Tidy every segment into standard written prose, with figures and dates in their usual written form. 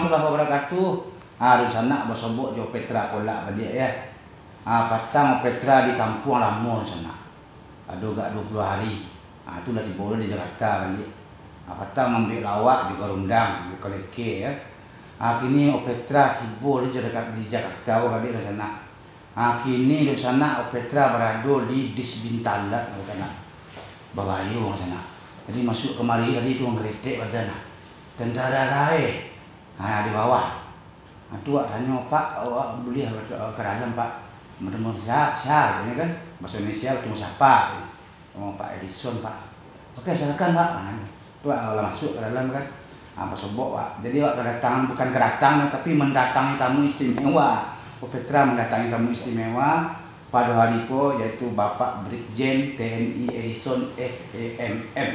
warahmatullahi wabarakatuh. Rencana bersobok jo Petra kolak balik ya. Patang Petra di kampung lama sana. Ada gak 20 hari. Itulah tiba di Jakarta balik. Patang ambil lawak juga rundang, juga leke ya. Kini Petra tiba di Jakarta balik di sana. Kini di sana Petra berada di Disbintalat di sana. Bawayo di sana. Jadi masuk kemari tadi itu ngeritik badan. Tentara lain. Di bawah. Tu tanya Pak, awak boleh ke dalam Pak? Bertemu siapa ini kan? Bahasa Indonesia bertemu siapa? Pak Edison Pak. Oke silakan Pak. Tu masuk ke dalam kan. Pas sobok Pak. Jadi awak kedatangan bukan kedatangan tapi mendatangi tamu istimewa. Petra mendatangi tamu istimewa pada hari itu yaitu Bapak Brigjen TNI Edison SEMM.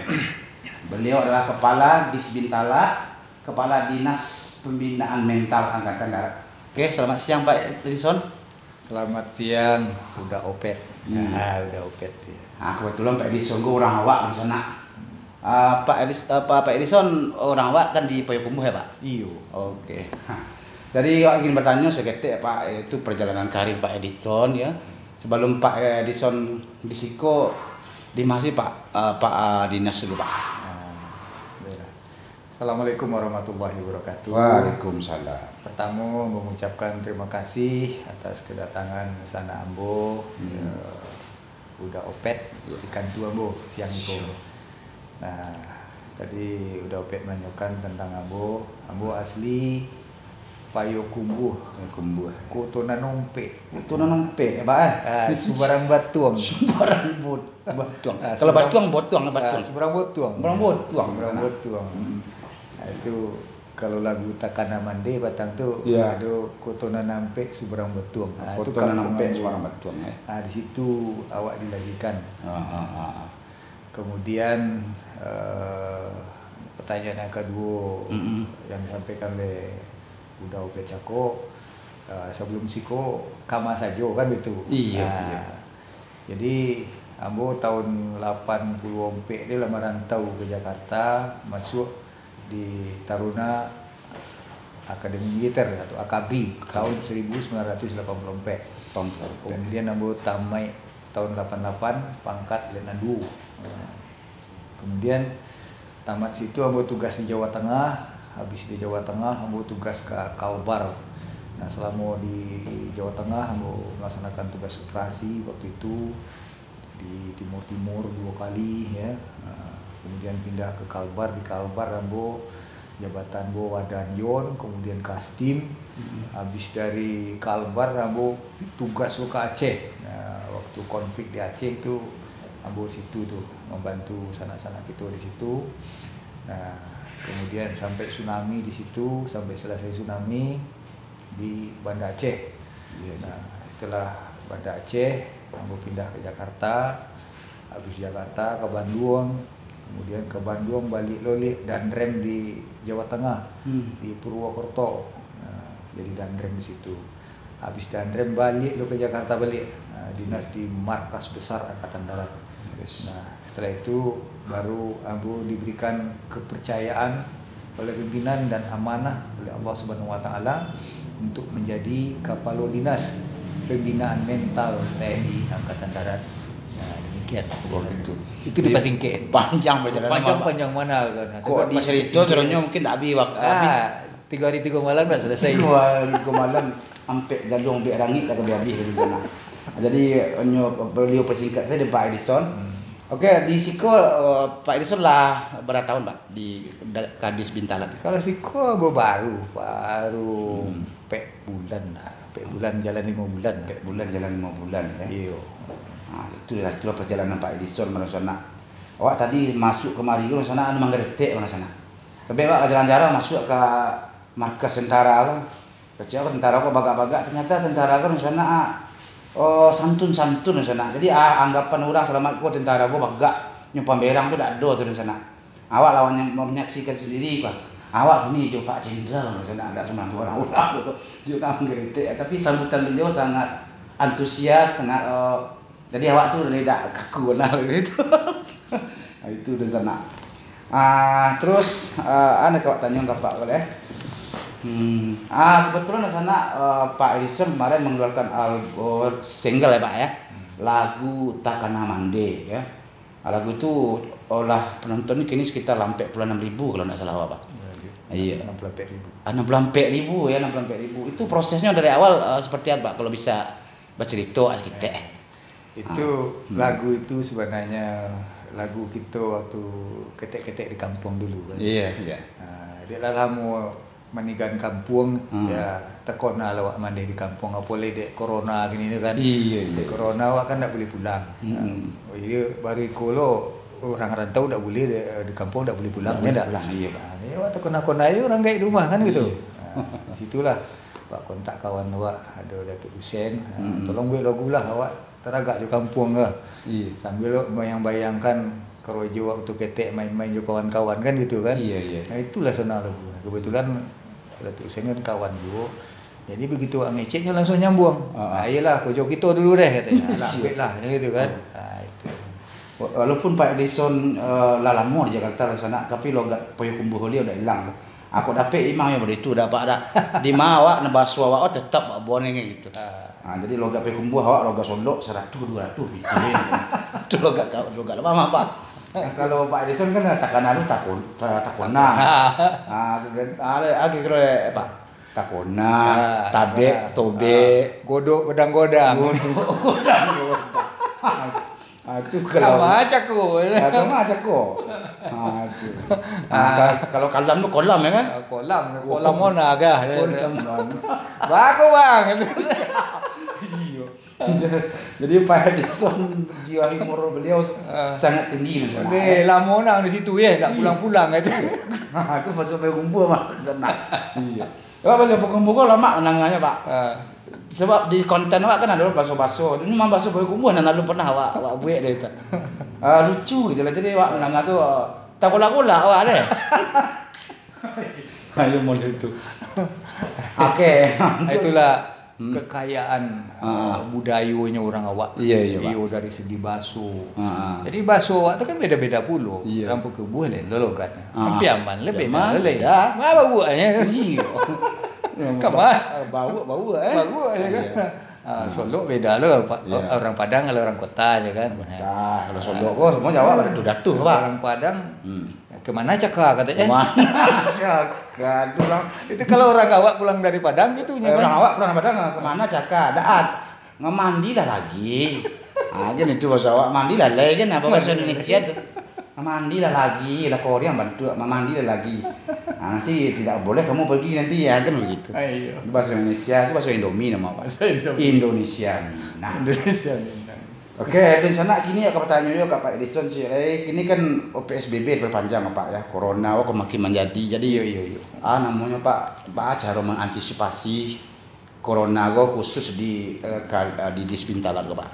Beliau adalah Kepala Disbintalat, Kepala Dinas Pembinaan Mental Angkatan Darat. Oke, selamat siang Pak Edison. Selamat siang, udah opet. Udah opet. Kebetulan Pak Edison gue orang awak di sana. Pak Edison orang awak kan di Payakumbuh ya Pak? Iyo. Oke. Jadi aku ingin bertanya seketik Pak, itu perjalanan karir Pak Edison ya. Sebelum Pak Edison di Siko, di masih Pak dinas dulu Pak. Assalamualaikum warahmatullahi wabarakatuh. Waalaikumsalam. Pertama mengucapkan terima kasih atas kedatangan sana Ambo. Udah opet ikan tua Ambo siang itu. Nah, tadi udah opet menanyakan tentang Ambo. Ambo asli Payakumbuh, Kotona Nompe. Kotona Nompe, Pak. Subarang Batuang. Subarang Batuang. Kalau Batuang, Batuang. Subarang Batuang. Subarang Batuang. Nah, itu kalau lagu Takana Mande Batang tuh ada Kotona Nompe, Subarang Batuang. Kotona Nompe, Subarang Batuang ya. Di situ awak dilahirkan. Kemudian pertanyaan yang kedua yang disampaikan oleh udah opet Cako, sebelum Siko kama saja kan gitu. Iya. Jadi Ambo tahun 84 dia lamaran tahu ke Jakarta, masuk di Taruna Akademi Militer atau AKABRI tahun 1984. Kemudian Ambo tamat tahun 88 pangkat Letnan 2. Kemudian tamat situ Ambo tugas di Jawa Tengah. Habis di Jawa Tengah, Ambo tugas ke Kalbar. Nah, selama di Jawa Tengah, Ambo melaksanakan tugas operasi waktu itu di Timur 2 kali ya. Kemudian pindah ke Kalbar. Di Kalbar, Ambo jabatan Ambo Wadanyon, kemudian Kastim. Habis dari Kalbar, Ambo tugas ke Aceh. Nah, waktu konflik di Aceh itu, Ambo situ tuh membantu sana-sana gitu di situ. Nah, kemudian sampai tsunami di situ, sampai selesai tsunami di Banda Aceh. Nah, setelah Banda Aceh, Ambo pindah ke Jakarta. Habis Jakarta ke Bandung, kemudian ke Bandung balik lolik dan rem di Jawa Tengah di Purwokerto. Nah, jadi danrem di situ. Habis danrem balik lo ke Jakarta balik. Nah, dinas di Markas Besar Angkatan Darat. Nah, setelah itu baru Ambo diberikan kepercayaan oleh pimpinan dan amanah oleh Allah Subhanahu wa taala untuk menjadi Kapalo Dinas Pembinaan Mental TNI Angkatan Darat. Nah, demikian. Itu di Pasingke. Panjang perjalanan. Panjang mana kan? Kok di cerita sebenarnya mungkin tak habis waktu. 3 hari 3 malam dah selesai. 2 hari 3 malam sampai galung sampai rangit dah habis dari sana. Jadi beliau persingkat saya Pak Edison. Oke, di Siko Pak Edison lah berapa tahun Pak di Kadis Bintalat? Kalau Siko baru pek bulan jalan 5 bulan. Pek bulan jalan 5 bulan ya. Iya. Nah, itulah perjalanan Pak Edison mana sana. Awak tadi masuk kemari ke sana anu manggeretek mana sana. Tapi awak jalan-jalan masuk ke markas tentara kan. Kecil tentara kok bagak-bagak ternyata tentara kan sana santun di sana. Jadi anggapan orang selamat gua tentara gua bagak nyumpah berang tu dak ada tu di sana. Awak lawannya menyaksikan sendiri Pak. Awak ini jo Pak Jenderal di sana ada semua orang-orang tu. Juga menggeretek tapi sambutan beliau sangat antusias, sangat jadi awak tu tidak kaku benar gitu. Itu di sana. Terus ana kawak tanya ke Pak boleh. Kebetulan di sana Pak Edison kemarin mengeluarkan album single ya Pak ya, lagu Takana Mande ya. Lagu itu olah penonton kini sekitar lampe puluhan 6.000 kalau tidak salah Pak. Iya. 64.000 ya, 64.000. Itu prosesnya dari awal seperti apa Pak? Kalau bisa bercerita sedikit. Itu lagu itu sebenarnya lagu kita waktu ketek-ketek di kampung dulu kan. Iya, iya. Dia lama manigan kampung ya tekona lawak mandi di kampung apalagi dek corona gini kan. Iya, iya. Corona awak kan tak boleh pulang. Iya baru kolo orang rantau tak boleh di kampung tak boleh pulang ya tak. Iya, Pak. Ya waktu kona-kona aja orang kayak di rumah kan gitu. Situlah Pak kontak kawan awak ada Datuk Hussein, tolong buat lagu lah awak teragak di kampung ke. Iya. Sambil bayang-bayangkan kerojo waktu ketek main-main juga kawan-kawan kan gitu kan. Iya, iya. Nah itulah sonal lagu. Kebetulan Datuk Hussein kan kawan juga. Jadi begitu ngeceknya langsung nyambung. Ayolah kojo kita dulu deh katanya. Lah gitu kan. Nah itu. Walaupun Pak Edison lama di Jakarta sana, tapi logat Payakumbuh dia udah hilang. Aku dapat imang yang begitu dapat ada di awak nebas awak tetap boneng gitu. Jadi logat Payakumbuh awak logat Sondok 100 200 gitu. Itu logat lama Pak. Kalau Pak Edison kan takana lu takona. Ada kira Pak. Takona, tabe, tobe, godok godang-godang. Itu kalau macaku. Kalau kolam itu kolam ya kan? Kolam mana agak. Baku bang. Jadi Pak Edison jiwa humor beliau sangat tinggi di sana. Lamona di situ ya, tak pulang-pulang aja. Itu masuk Payakumbuh mah sana. Iya. Pak masuk Payakumbuh lama nanganya Pak. Sebab di konten awak kan ada baso-baso. Ini memang baso Payakumbuh dan lalu pernah awak buat dia itu. Lucu gitu lah. Jadi awak menang tu tak bola-bola awak deh. Ayo model itu. Oke, itulah kekayaan budayanya orang awak. Iya. Dari segi baso. Jadi baso awak tu kan beda-beda puluh. Orang Payakumbuh lain logatnya. Hampir aman lebih lain. Apa buatnya? Iya. Kamar bau aja kan. Solo beda loh Pak. Orang Padang kalau orang kota aja kan. Kalau Solo kok semua Jawa ada datu Pak. Orang Padang kemana caka katanya? Kemana caka? Itu kalau orang awak pulang dari Padang gitu orang awak pulang Padang kemana caka? Daat ngemandi dah lagi. Kan itu bahasa awak mandi lah lagi kan apa bahasa Indonesia tuh. Mandi lah lagi, lah Korea bantu mandi lah lagi. Nanti tidak boleh kamu pergi nanti ya kan begitu. Bahasa Indonesia itu bahasa Indomie nama bahasa Indonesia. Nah, Indonesia. Oke, dan sana kini aku pertanyaan juga Pak Edison sih. Kini kan PSBB berpanjang Pak ya, corona kok makin menjadi. Jadi namanya Pak cara mengantisipasi corona khusus di Sepintalan Pak.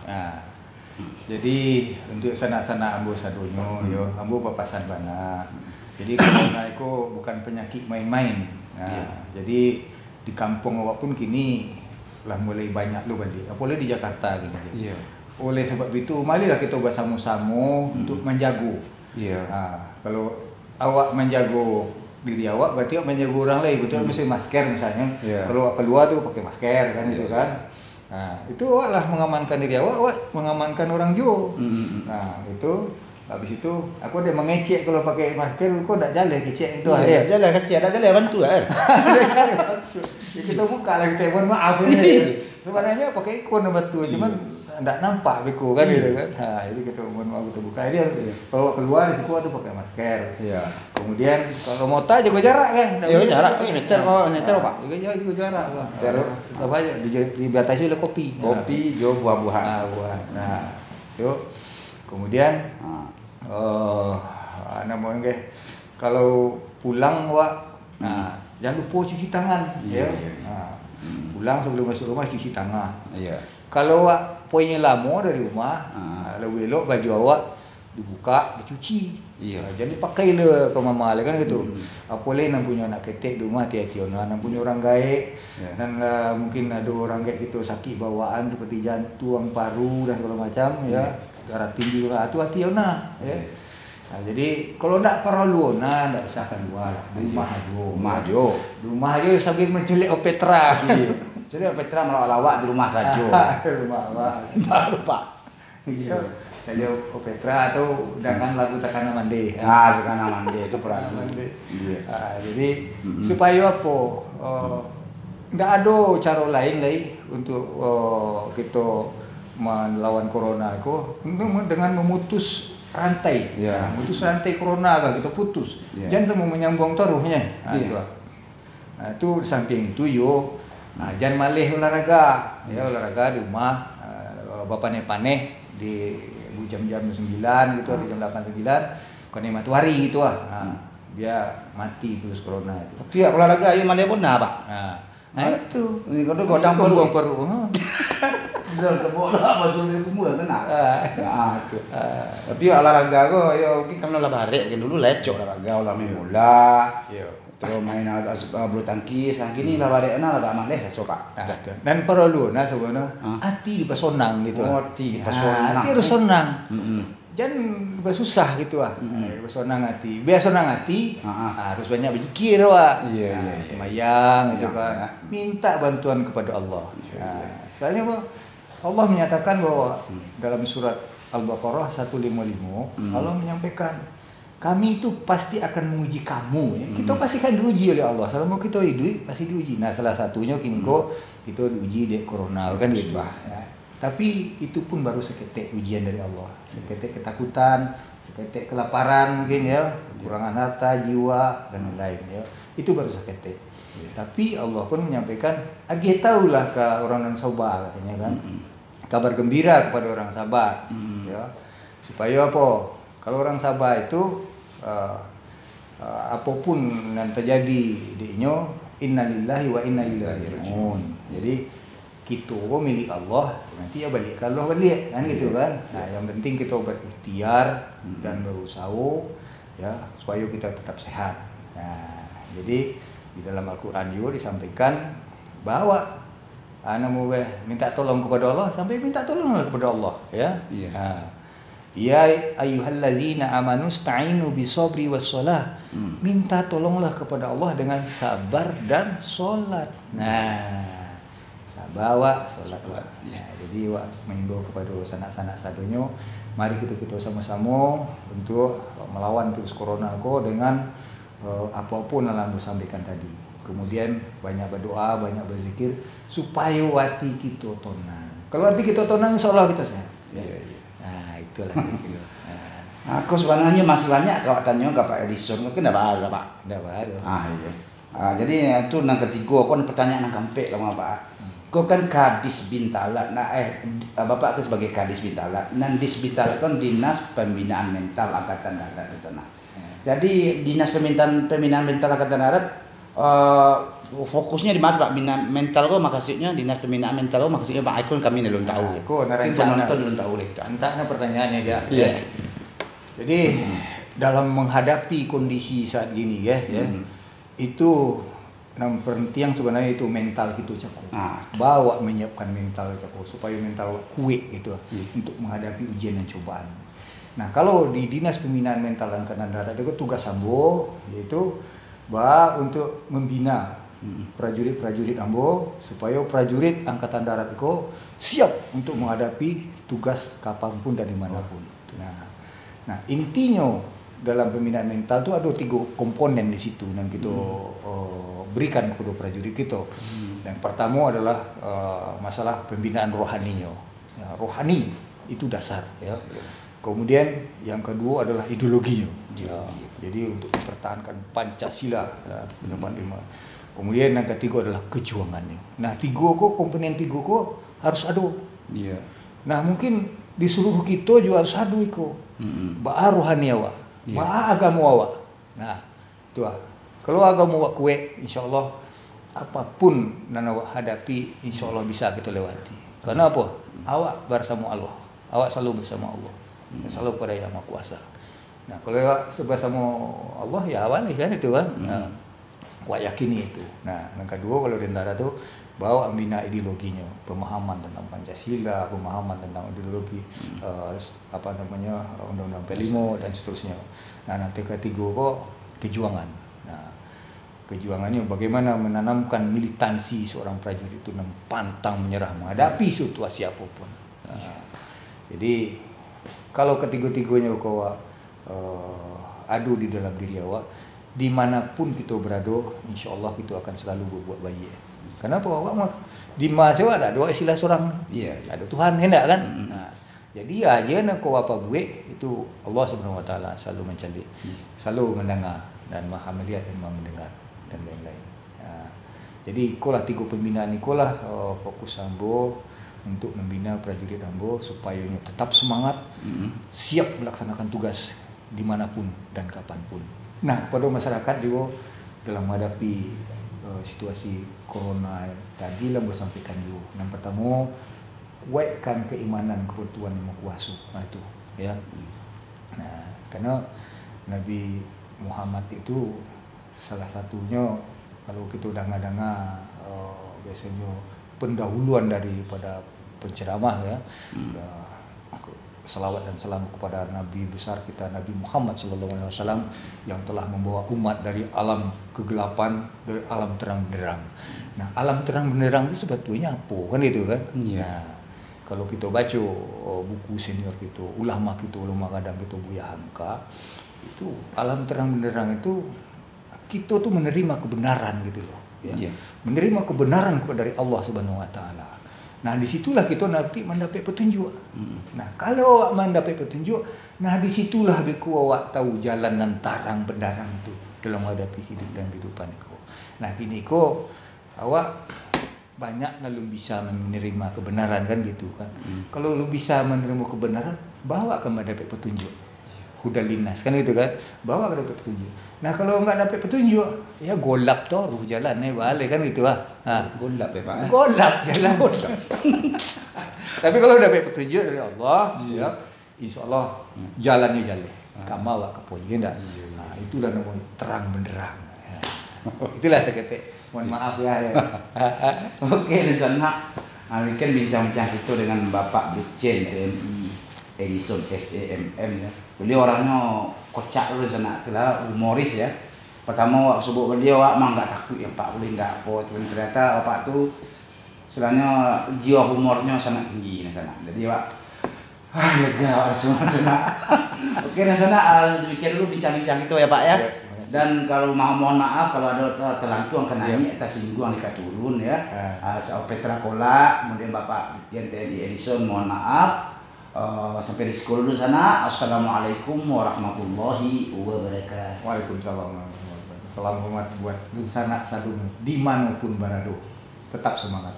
Jadi untuk sana-sana ambo sadonyo ambo papasan bana. Jadi corona itu bukan penyakit main-main. Jadi di kampung awak pun kini lah mulai banyak lo balik. Apalagi di Jakarta gini. Oleh sebab itu marilah kita bersama-sama untuk menjaga. Kalau awak menjaga diri awak berarti awak menjaga orang lain. Betul mesti masker misalnya. Kalau awak keluar tuh pakai masker kan gitu kan. Nah, itu awak lah mengamankan diri awak mengamankan orang juga. Nah, itu habis itu aku ada mengecek kalau pakai masker kok tak jalan kecek itu ya. Jalan kecek, tak jalan bantu kan. Kita buka lagi telepon maaf ini. Sebenarnya pakai ikon bantu cuman enggak nampak beku kan gitu kan. Nah, jadi kita mohon maaf kita buka dia. Kalau keluar di situ tuh pakai masker. Kemudian kalau mota jaga jarak kan. Jarak semeter Pak. Jaga jarak. Apa aja dibatasi oleh kopi. Kopi, jo buah-buahan. Nah, yuk. Kemudian namanya kalau pulang jangan lupa cuci tangan pulang sebelum masuk rumah cuci tangan. Kalau awak poinnya lama dari rumah, lalu elok baju awak dibuka, dicuci. Jadi pakailah ke mama lah kan gitu. Apalagi nak punya anak ketek di rumah hati-hati nak punya orang gaib dan mungkin ada orang gaib gitu sakit bawaan seperti jantung, paru dan segala macam darah tinggi hati-hati Nah, jadi kalau ndak perlu, ndak usah keluar, di rumah aja. Di rumah aja sambil menculik Petra. Iya. Jadi Petra melawak-lawak di rumah saja. Di rumah awak. Baru Pak. Iya. Jadi Petra atau dengan lagu Takana Mande. Nah, Takana Mande itu peran. Iya. Jadi supaya apa? Ndak ada cara lain untuk kita melawan corona itu dengan memutus rantai. Ya. Memutus rantai corona kan kita putus. Ya. Jangan mau menyambung taruhnya. Itu. Nah, itu di samping itu jangan malih olahraga. Ya, olahraga di rumah. Bapaknya paneh di jam-jam 9 gitu, di jam 8-9 kau nikmati hari gitu biar mati virus corona itu. Tapi ya olahraga ayo malih pun Pak. Nah itu. Ini kau godang buang perut. Sudah terbola masuk di kumul tenang. Nah, itu. Tapi olahraga kau yo mungkin kan olah barek mungkin dulu lecok olahraga olah main bola. Iya. Terus main bulu tangkis, gini lah barekna agak malih suka. Dan perlu sebenarnya hati dipesonang gitu. Hati dipesonang. Hati harus senang. Jangan bersusah gitu Besonang hati. Biar senang hati, harus banyak berzikir Iya. Semayang gitu kan. Minta bantuan kepada Allah. Soalnya Allah menyatakan bahwa dalam surat Al-Baqarah 155 Allah menyampaikan kami itu pasti akan menguji kamu ya. Kita pasti kan diuji oleh Allah. Selama kita hidup pasti diuji. Nah, salah satunya kini itu diuji di corona kan gitu. Ya. Tapi itu pun baru seketik ujian dari Allah. Seketik ketakutan, seketik kelaparan mungkin ya, kekurangan harta, jiwa dan lain-lain ya. Itu baru seketik. Tapi Allah pun menyampaikan, "Agi taulah ke orang yang sabar," katanya kan. Kabar gembira kepada orang sabar. Ya. Supaya apa? Kalau orang sabar itu apapun yang terjadi dinya innalillahi wa inna ilaihi raji'un. Jadi kita milik Allah, nanti ya balik ke Allah balik kan gitu kan. Nah, yang penting kita berikhtiar dan berusaha ya supaya kita tetap sehat. Nah, jadi di dalam Al-Qur'an juga disampaikan bahwa mau minta tolong kepada Allah sampai minta tolonglah kepada Allah ya. Nah, ya ayyuhallazina amanu sta'inu bisabri wassalah. Minta tolonglah kepada Allah dengan sabar dan sholat. Nah, sabar sholat. Nah, jadi mengimbau kepada sanak-sanak sadonya, mari kita sama-sama untuk melawan virus corona dengan apapun yang Anda sampaikan tadi. Kemudian banyak berdoa, banyak berzikir supaya hati kita tenang. Kalau hati kita tenang, insyaallah kita sehat. Iya. Nah, itulah gitu. Aku sebenarnya masalahnya kalau tanya ke Pak Edison, mungkin enggak ada, Pak. Enggak ada. Iya. Jadi itu yang ketiga, kon pertanyaan yang kampe sama Pak. Kau kan Kadis Bintalat. Nah, Bapak ke sebagai Kadis Bintalat. Nan Dis Bintalat kan Dinas Pembinaan Mental Angkatan Darat di sana. Jadi Dinas Pembinaan Mental Angkatan Darat fokusnya di mana Pak? Bina mental kok maksudnya Dinas Pembinaan Mental kok maksudnya Pak Aikun kami belum tahu. Kok penonton belum tahu deh. Antara pertanyaannya aja. Iya. Jadi dalam menghadapi kondisi saat gini itu yang penting sebenarnya itu mental kita cakap. Bawa menyiapkan mental cakap supaya mental kuat itu untuk menghadapi ujian dan cobaan. Nah, kalau di Dinas Pembinaan Mental Angkatan Darat itu tugas Ambo yaitu untuk membina prajurit-prajurit Ambo supaya prajurit Angkatan Darat itu siap untuk menghadapi tugas kapanpun dan dimanapun. Nah, intinya dalam pembinaan mental itu ada 3 komponen di situ yang kita berikan kepada prajurit kita. Yang pertama adalah masalah pembinaan rohaninya. Ya, rohani itu dasar ya. Kemudian yang kedua adalah ideologinya. Ya, jadi untuk mempertahankan Pancasila ya, pendapat 5. Kemudian yang ketiga adalah kejuangannya. Nah, komponen 3 kok harus ada. Iya. Nah, mungkin di seluruh kita juga harus ada itu. Ba'a rohani awak, ba'a agama awak. Nah, itu kalau agama awak kuat, insyaallah apapun yang awak hadapi, insyaallah bisa kita lewati. Karena apa? Awak bersama Allah. Awak selalu bersama Allah. Selalu pada Yang Maha Kuasa. Nah, kalau awak bersama Allah ya awak kan itu kan. Nah, awak yakini itu. Nah, yang kedua kalau di antara itu bawa membina ideologinya, pemahaman tentang Pancasila, pemahaman tentang ideologi Undang-Undang 45 dan seterusnya. Nah, nanti ketiga kok kejuangan. Nah, kejuangannya bagaimana menanamkan militansi seorang prajurit itu pantang menyerah menghadapi situasi apapun. Nah, jadi kalau ketiga-tiganya kau adu di dalam diri awak, dimanapun kita berada, insya Allah kita akan selalu berbuat baik. Kenapa awak mah di masa ada doa istilah seorang, ada Tuhan hendak kan. Nah, jadi aja nak kau apa buat itu Allah Subhanahu Wa Taala selalu mencari, selalu mendengar dan maha melihat dan maha mendengar dan lain-lain. Nah, jadi kolah tiga pembinaan ni kolah fokus ambo untuk membina prajurit ambo supaya tetap semangat, siap melaksanakan tugas dimanapun dan kapanpun. Nah, pada masyarakat juga dalam menghadapi situasi corona tadi lah sampaikan juga. Yang pertama, kuatkan keimanan kepada Tuhan Yang Maha Kuasa. Nah, itu ya. Nah, karena Nabi Muhammad itu salah satunya kalau kita dengar biasanya pendahuluan daripada penceramah ya. Salawat dan salam kepada Nabi besar kita Nabi Muhammad SAW yang telah membawa umat dari alam kegelapan dari alam terang benderang. Nah, alam terang benderang itu sebetulnya apa kan itu kan? Nah, kalau kita baca buku senior kita, ulama kadang kita Buya Hamka, itu alam terang benderang itu kita tuh menerima kebenaran gitu loh. Ya. Menerima kebenaran dari Allah Subhanahu Wa Taala. Nah, disitulah kita nanti mendapat petunjuk. Nah, kalau awak mendapat petunjuk, nah disitulah beku awak tahu jalan dan tarang bendarang itu dalam menghadapi hidup dan kehidupan itu. Nah, kini ko awak banyak kalau bisa menerima kebenaran kan gitu kan. Kalau lu bisa menerima kebenaran, bawa ke mendapat petunjuk. Hudalinas kan gitu kan, bawa ke dapat petunjuk. Nah, kalau enggak dapat petunjuk, ya golap toh ruh jalan balik kan gitu ah. Golap ya Pak. Golap jalan. Tapi kalau dapat petunjuk dari Allah, ya insya Allah jalannya jalan. Kamu awak kepoin dah. Nah, itulah namanya terang benderang. Ya. Itulah saya kata. Mohon maaf ya. Oke, di sana kami kan bincang-bincang itu dengan Bapak Brigjen TNI Edison SEMM ya. Beliau orangnya kocak dulu sana, itulah humoris ya. Pertama waktu sebut beliau memang enggak takut ya Pak, boleh enggak apa, ternyata Bapak tuh sebenarnya jiwa humornya sangat tinggi di sana. Jadi Pak lega semua sana. Oke, di sana demikian dulu bincang-bincang itu ya Pak ya. Dan kalau mohon maaf kalau ada terlanjur yang kena ini atas singgung yang turun ya. Petra Kola, kemudian Bapak Brigjen TNI Edison mohon maaf. Sampai di sekolah dulu sana. Assalamualaikum warahmatullahi wabarakatuh. Waalaikumsalam warahmatullahi wabarakatuh. Salam hormat buat sana sadung dimanapun berada. Tetap semangat.